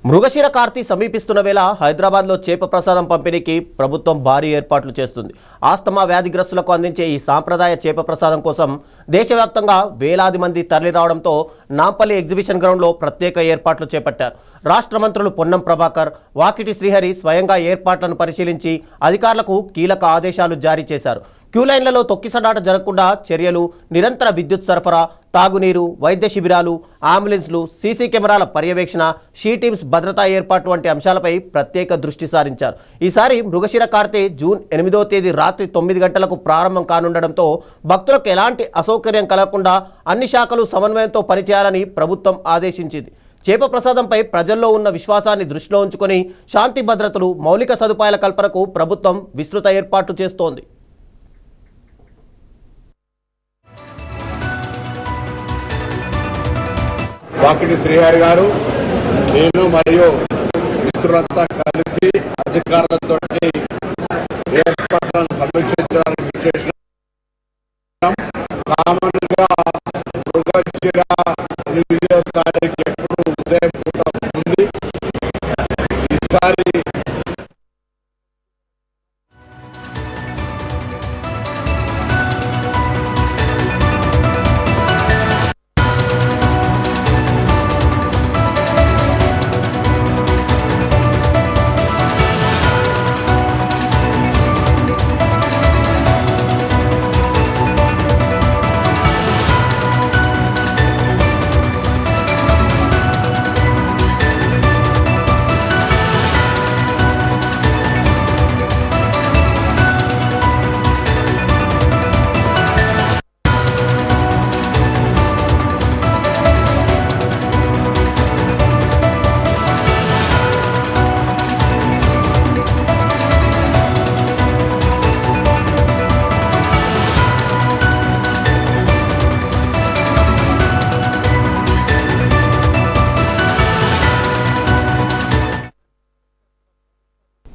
మృగశిర కార్తీ సమీపిస్తున్న వేళ హైదరాబాద్లో చేప ప్రసాదం పంపిణీకి ప్రభుత్వం భారీ ఏర్పాట్లు చేస్తుంది. ఆస్తమా వ్యాధిగ్రస్తులకు అందించే ఈ సాంప్రదాయ చేప ప్రసాదం కోసం దేశవ్యాప్తంగా వేలాది మంది తరలిరావడంతో నాంపల్లి ఎగ్జిబిషన్ గ్రౌండ్లో ప్రత్యేక ఏర్పాట్లు చేపట్టారు. రాష్ట్ర మంత్రులు పొన్నం ప్రభాకర్, వాకిటి శ్రీహరి స్వయంగా ఏర్పాట్లను పరిశీలించి అధికారులకు కీలక ఆదేశాలు జారీ చేశారు. క్యూలైన్లలో తొక్కిసలాట జరగకుండా చర్యలు, నిరంతర విద్యుత్ సరఫరా, తాగునీరు, వైద్య శిబిరాలు, అంబులెన్స్లు, సీసీ కెమెరాల పర్యవేక్షణ, షీ టీమ్స్ భద్రతా ఏర్పాటు వంటి అంశాలపై ప్రత్యేక దృష్టి సారించారు. ఈసారి మృగశిర కార్తె జూన్ 8వ తేదీ రాత్రి 9 గంటలకు ప్రారంభం కానుండడంతో భక్తులకు ఎలాంటి అసౌకర్యం కలగకుండా అన్ని శాఖలు సమన్వయంతో పనిచేయాలని ప్రభుత్వం ఆదేశించింది. చేప ప్రసాదంపై ప్రజల్లో ఉన్న విశ్వాసాన్ని దృష్టిలో ఉంచుకొని శాంతి భద్రతలు, మౌలిక సదుపాయాల కల్పనకు ప్రభుత్వం విస్తృత ఏర్పాట్లు చేస్తోంది. వాకిటి శ్రీహరి గారు, నేను మరియు మిత్రులంతా కలిసి అధికారులతో